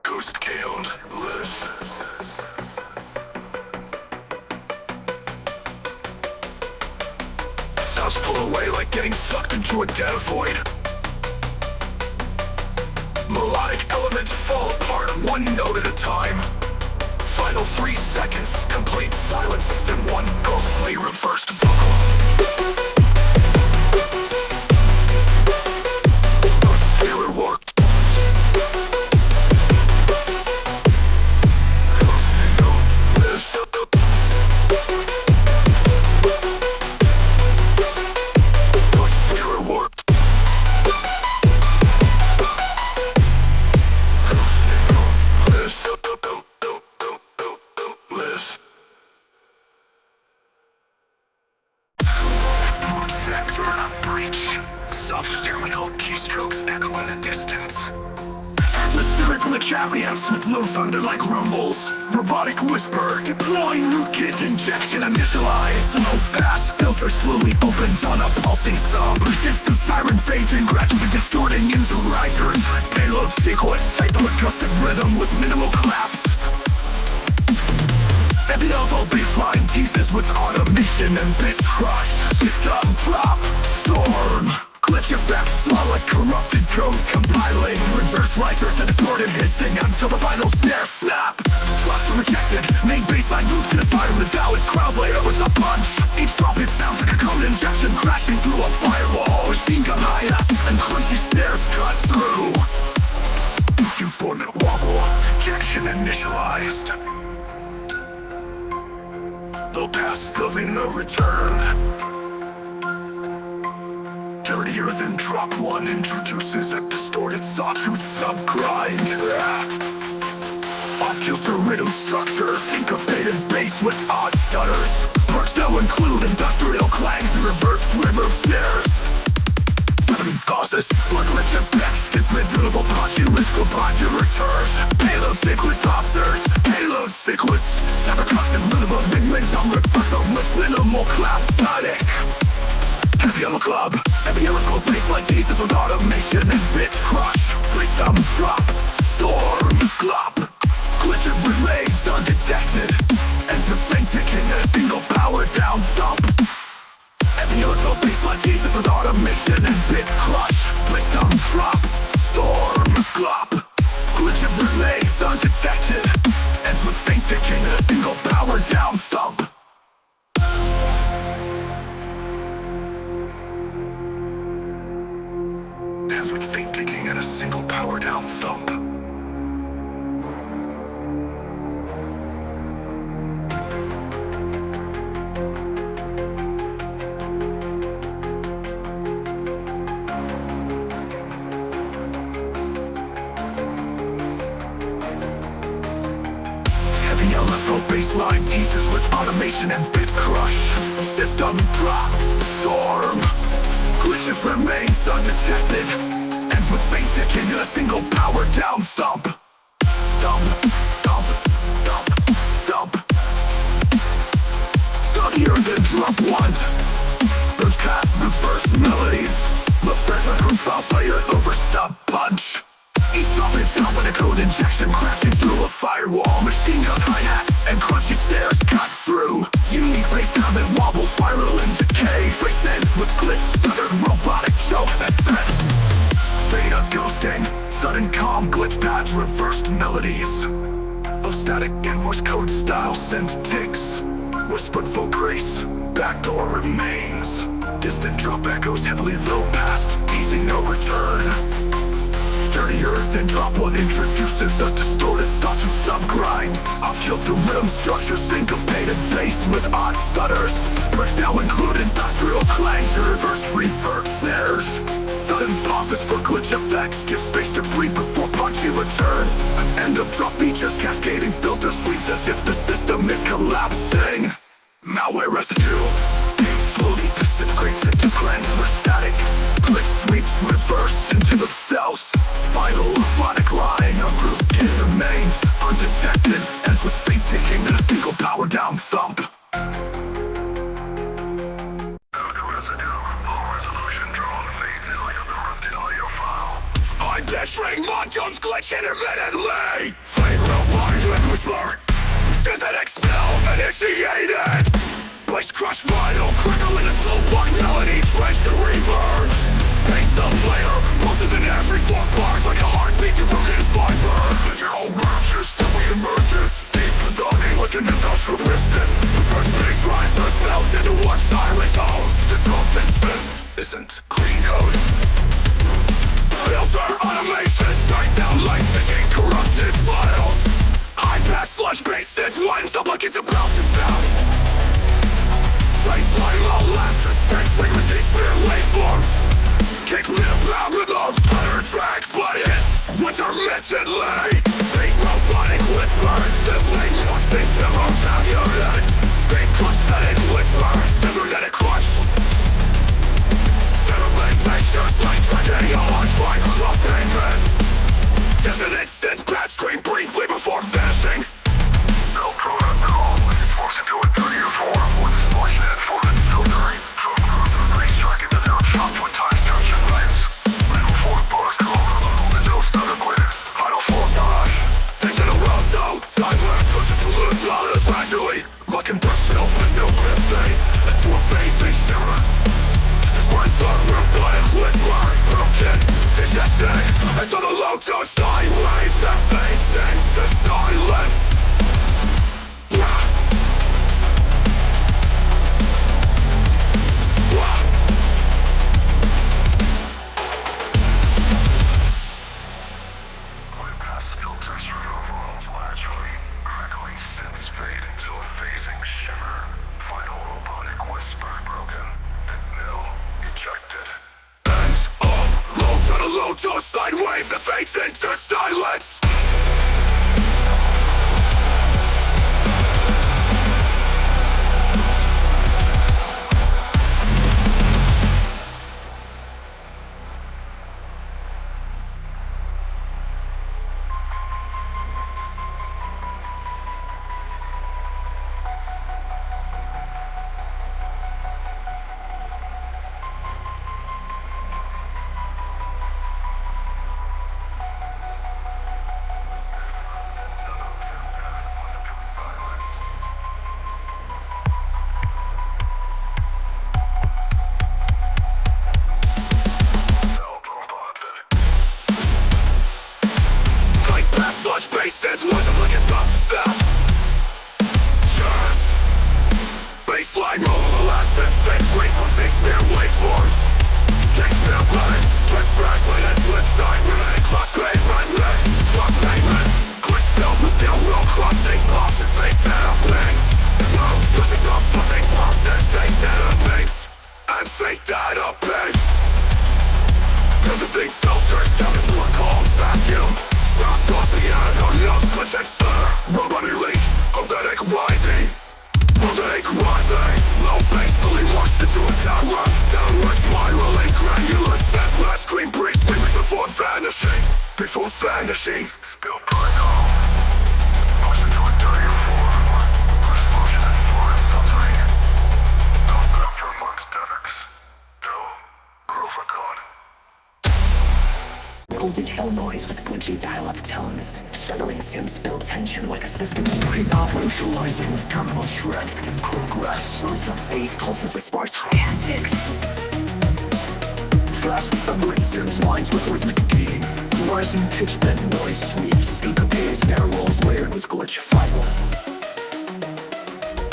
Ghost killed, lives. Sounds pull away like getting sucked into a dead void. Melodic elements fall apart one note at a time. Final 3 seconds, complete silence, then one ghostly reversed vocal. Killer warped. Glitch amps with low thunder like rumbles. Robotic whisper, deploying rootkit injection initialized. Low pass filter slowly opens on a pulsing sub. Resistance siren fades in, gradually distorting into risers. Payload sequence, type percussive rhythm with minimal claps. Epilevel baseline teases with automation and bit crush. System drop, storm. Glitch effects small like corrupted code compiling. Reverse risers and distorted hissing until the final snare snap. Trust rejected, main baseline moved to the fire with valid crowd layer with a punch. Each drop hit sounds like a code injection crashing through a firewall. Machine gun hi-hats and crunchy snares cut through. Informant wobble, injection initialized. Low pass filling no return. Dirtier than drop one introduces a distorted sawtooth subgrind. Off-kilter rhythm structure, syncopated bass with odd stutters. Perks now include industrial clangs and reversed reverb snares. 7 causes, blood glitch effects, different durable punchy risk of body returns. Payload sequence officers, payload sequence. Type of custom minimum mid-range on reversal with minimal clap static. Heavy on the club, heavy lyrical baseline teases with automation and bit crush. Please stop, drop, storm, glop. Glitch remains undetected. Ends with thing ticking and a single power down thump. Heavy lyrical baseline teases with automation and bit crush. Please stop, drop, storm, glop. Glitch remains undetected. Ends with thing ticking and a single power down thump. Ends with faint ticking and a single power down thump. Heavy LFO baseline teases with automation and bit crush. System drop, storm. Glitch remains undetected. Ends with faint ticking and a single power down thump. Thump, thump, thump, thump. Dirtier than drop one. Broadcast reverse melodies. Love spreads like profile fire over sub punch. Each drop is sounds like a code injection crashing through a firewall. Machine gun hi-hats and crunchy snares cut through. Unique bass drum that wobbles, spiral and decay. Trace ends with glitch, stuttered robotic choke effects. Fade up ghosting, sudden calm glitch pads, reversed melodies. Of static and Morse code style sent ticks. Whispered full grace, backdoor remains. Distant drop echoes heavily low past, teasing no return. Dirtier than drop one introduces a distorted sawtooth subgrind. Off-kilter rhythm structure, syncopated bass with odd stutters. Breaks now include industrial clangs and reversed reverb snares. Sudden pauses for glitch effects, give space to breathe before punchy returns. End of drop features, cascading filter sweeps as if the system is collapsing. Malware residue, slowly disintegrates into granular static. Glitch sweeps reverse into themselves. Final robotic line of rootkit remains undetected. Ends with faint ticking and a single power down thump. High-bashing mod guns glitch intermittently. Flame robotic and whisper. Synthetic spell initiated. Bass crush vinyl, crackle in a slow walk melody, drenched in reverb. Bass the player, pulses in every 4 bars like a heartbeat rooted in fiber. Digital rapture still emerges, deep and dunning like an industrial piston. The first bass risers melt into one silent tones. The content fist isn't clean code. Filter automation, strike down light-sticking corrupted files. High-pass sludge bass it winds up like it's about to stop. Baseline all last respect frequency sphere waveforms. Kick me about with those better tracks, but it's intermittently. Fake robotic whispers, simply nothing never valued. Big prosthetic whispers, cybernetic crush. Fermentations like tragedy on track cross-payment. Dissonant synth pads scream briefly before vanishing. No protocol, please force into a dirtier form. With distortion and for the filtering. To improve the racetrack into their chopped when times touch and rise. Little four bars call the no stutter quit. Final form nine. Things in a row so silent. Pushes to lose dollars gradually. Looking personal with no birthday. Into a fading shimmer. This one thought we're blind whisper. Broken. Dejected. Into the low tone sideways. That fades into silence. To a sine wave that fades into silence. Such bases wasn't looking something fast. Just baseline roll molasses, fake frequencies, smear waveforms. Takes me blind, press fresh, but endless time. Relay, class grade, run red, class payment. Glitch spells with their will crossing blocks and fake data banks. No, losing up fucking blocks and fake data banks. And fake data banks. Everything filters down into a cold vacuum. Robot elite, pathetic rising. Pathetic rising. Low base fully launched into a tower. Downward spiraling, granular set. Last screen briefly before vanishing. Before vanishing. Spill protocol. Push into a dirtier form. Explosion and foreign filtering. No filter amongst defects. No proof of God. Voltage hell noise with glitchy dial-up tones. Shuttling sims build tension like a system pre-operationalizing terminal shred and progress. Shows up bass pulses with sparse high-antics. Fast thundering sims lines with rhythmic gain. Rising pitch bend noise sweeps. Syncopated snare rolls layered with glitch fiber.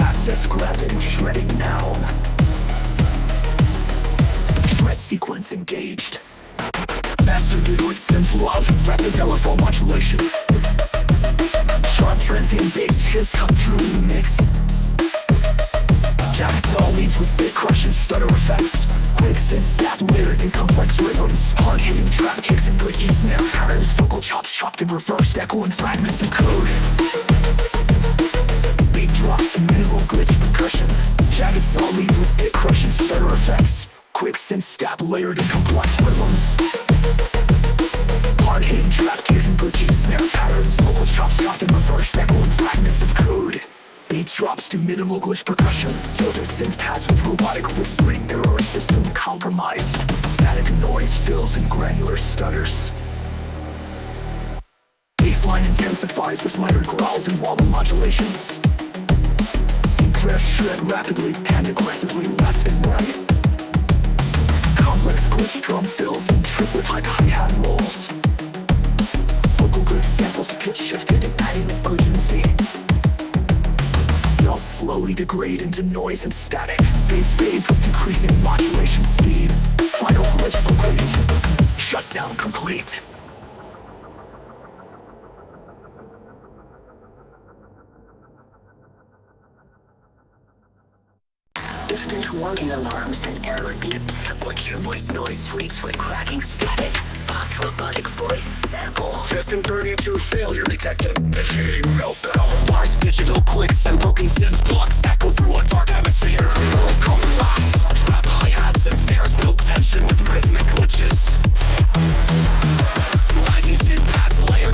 Access granted, shredding now. Shred sequence engaged. Master with synth love, rapid LFO modulation. Sharp transient bass hits come through the mix. Jacksaw leads with bit crush and stutter effects. Quick synth snap layered in complex rhythms. Hard hitting trap kicks and glitchy snare patterns. Vocal chops chopped in reversed echo and fragments of code. Beat drops and minimal glitch percussion. Jagged saw leads with bit crush and stutter effects. Quick synth stab layered in complex rhythms. Hard hitting trap kicks and glitchy snare patterns. Vocal chops chopped in reversed echo and fragments of code. Beats drops to minimal glitch percussion. Filter synth pads with robotic whispering. Mirror system compromised. Static noise fills and granular stutters. Bassline intensifies with minor growls and wobble modulations. Synth shred rapidly, pan aggressively left and right. Complex glitch drum fills and trip with high hi-hat rolls. Vocal glitch samples pitch shifted and adding urgency. Cells slowly degrade into noise and static. Bass fades with decreasing modulation speed. Final glitch complete. Shutdown complete. Distant warning alarms and error beeps. Butcher white noise sweeps with cracking static. Soft robotic voice sample. System 32 failure detected. Machine meltdown. Sparse digital clicks and broken synth blocks echo through a dark atmosphere. World collapse. Trap hi-hats and snares build tension with rhythmic glitches. Rising synth pads layered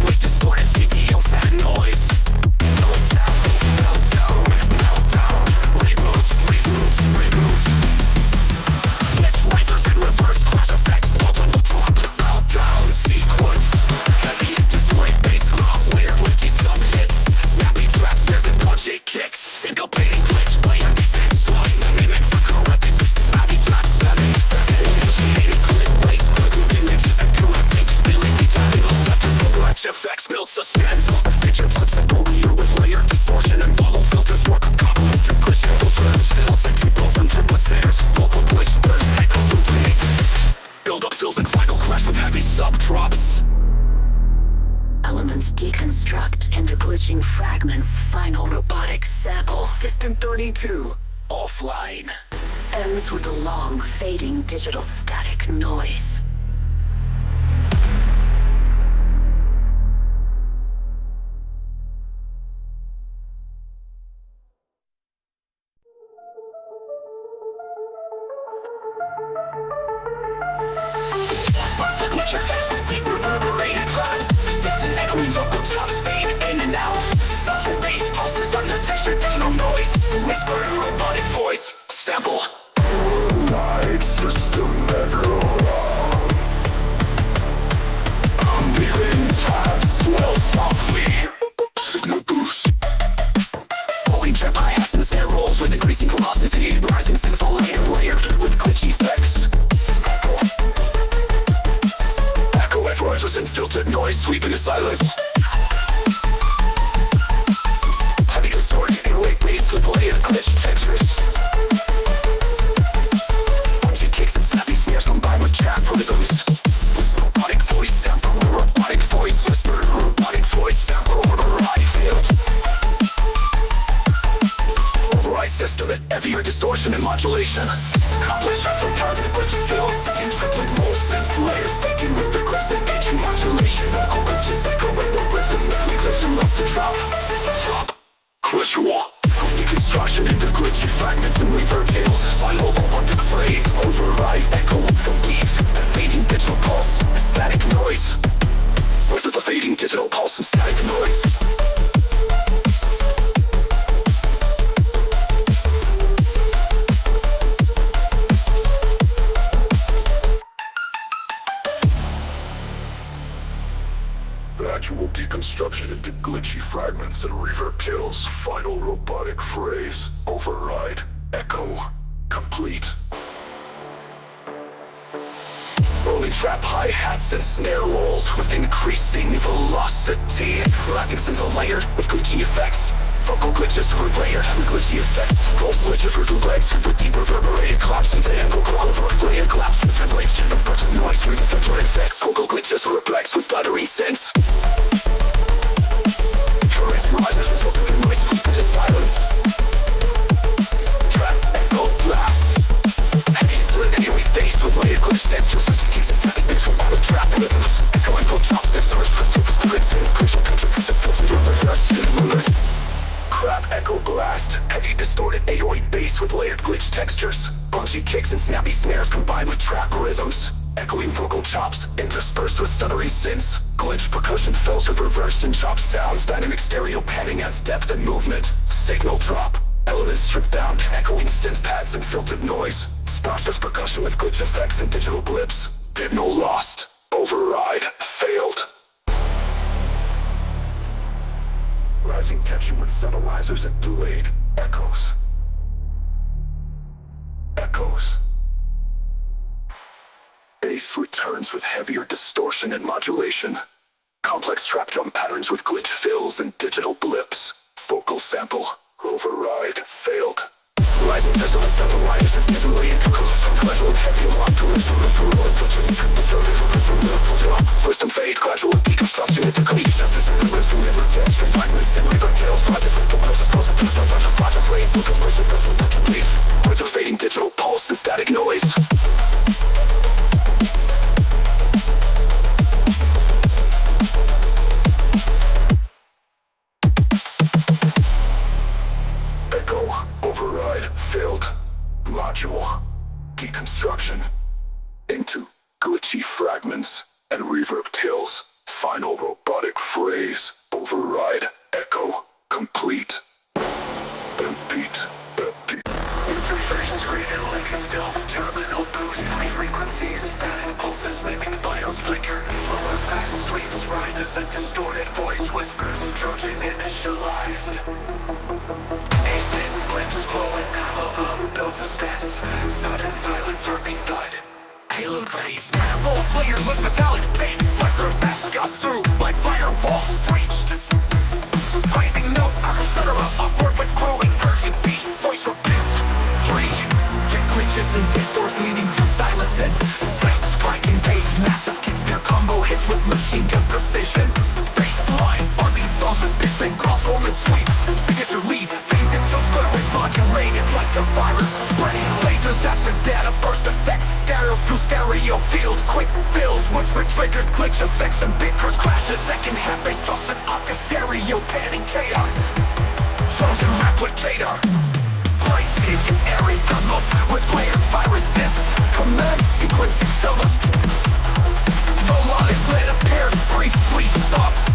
ends of picture clips and earlier with layer distortion and follow filters work on copper with your glitch filters fills and triples and triplet snares vocal glitch burst echo looping build up fills and final crash with heavy sub drops. Elements deconstruct into glitching fragments, final robotic sample. System 32 offline Ends with a long, fading digital static noise. glitch effects with deep reverberated clouds. Distant echoing vocal chops fade in and out. Subtle bass pulses under textured digital noise. Whisper robotic voice sample. Light system echo. Ambient tabs swell softly. Signal boost. Pulling trap hi-hats and snare rolls with increasing velocity. Rising synth layered with glitch effects. Echo edge rises in filtered noise sweeping the silence. Heavy distorted 808 bass with layered glitch textures. Punchy kicks and snappy snares combined with trap rhythms. Robotic voice sample, robotic voice whisper, robotic voice sample, override field. Override system at heavier distortion and modulation. Complex trap from power to the glitch fills. In triplet roll synth layers thinking with the glitch and edge modulation. All glitches echo and the rhythm that we glitch and love to drop. Top. Glitchual. Deconstruction into glitchy fragments and reverb tails. Final abundant phrase. Override echo complete. And fading digital pulse. Static noise. With the fading digital pulse and static noise. Gradual deconstruction into glitchy fragments and reverb kills. Final robotic phrase. Override. Echo. Complete. Rolling trap hi-hats and snare rolls with increasing velocity. Rising synth layered with glitchy effects. Vocal glitches were layered with glitchy effects. Roll glitches with legs with deep reverberated claps into angle over layered claps with vibration of burst noise with filter effects. Vocal glitches were flex with fluttering synths. Currents rises with vocal noise sweep into silence. Trap echo blast. Heavy split anyway faced with layered glitch textures such as kicks and snappy mix with trap rhythms. Echo and vocal chops that first press surface splits and crucial contributes to filter reverse movement. Crap echo blast. Heavy distorted 808 bass with layered glitch textures. Punchy kicks and snappy snares combined with trap rhythms. Echoing vocal chops interspersed with stuttering synths. Glitch percussion fills with reversed and chopped sounds. Dynamic stereo panning adds depth and movement. Signal drop. Elements stripped down. Echoing synth pads and filtered noise. Sparse percussion with glitch effects and digital blips. Hypno lost. Override failed. Rising tension with subtilizers and delayed echoes. Echoes. Bass returns with heavier distortion and modulation. Complex trap drum patterns with glitch fills and digital blips. Vocal sample. Override failed. Rising tension with subtilizers and delayed echoes. Gradual heavy modulation with heroic glitching. Wisdom fade, gradual deconstruction into glitchy surface and the rhythm never text. Refinements and reverb tails, project with the process frozen to the front of project phrase. With commercial vessel that complete. With a fading digital pulse and static noise. Echo, override, failed. Module, deconstruction into glitchy fragments and reverb tails. Final robotic phrase. Override. Echo. Complete. Beat. Versions rated like a stealth. Terminal boost. High frequencies. Static pulses mimic BIOS flicker. Slower fast sweeps. Rises and distorted voice whispers. Trojan initialized. 8-bit blips flowing out. Build suspense. Sudden silence or beat thud. Halo ready, rolls layered with metallic bass. Slicer back got through like firewalls breached. stereo field, quick fills with triggered glitch effects and bit curse crashes. Second half bass drops an octave, stereo panning chaos. Trojan replicator breaks into airy combos with layered virus synths. Command sequencing solos. Melodic lit appears briefly stops.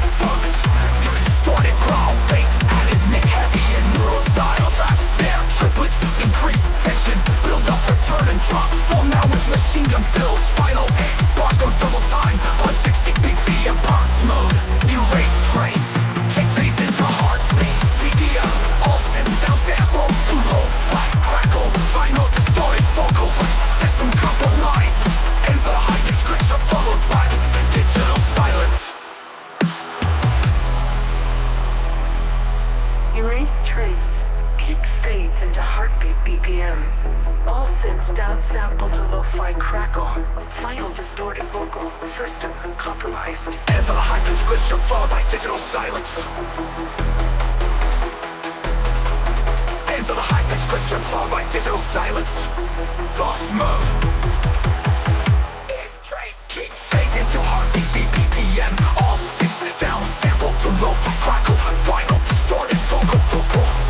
Distorted growl bass added mid heavy and neural style trap snare. Triplets increase tension, build up, return and drop. Full now with machine gun fills. Final aim, barcode double time 160 BPM box mode. Erase trace, kick fades into heartbeat. EDM, all synths down sample. Too low, flat crackle. Final distorted vocal, system compromised. Ends of high pitch glitch are followed by digital silence. Erase trace. Kick fades into heartbeat BPM. All synths downsample to lo-fi crackle. Final distorted vocal. System compromised. Ends of high pitch glitch are followed by digital silence. Ends of high pitch glitch are followed by digital silence. Lost mode. Erase trace. Kick fades into heartbeat BPM. All synths downsample to lo-fi crackle. Final distorted vocal.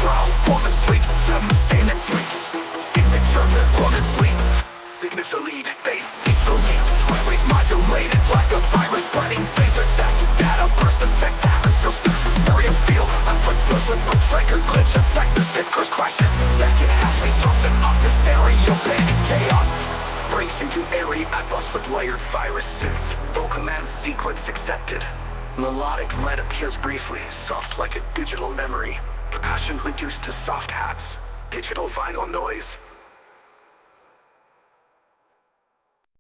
Browse performance suites. 7 standard suites. Signature performance leads. Signature lead. Bass digital leads. Rate modulated like a virus spreading. Phaser sets. Data burst effects. Atmosphere. Stereo field. Unput flows with trigger glitch effects. As bit curse crashes. Second half bass drops an octave. Stereo panic chaos. Breaks into airy atmos with layered virus synths. Full command sequence accepted. Melodic lead appears briefly, soft like a digital memory. Passion reduced to soft hats. Digital vinyl noise.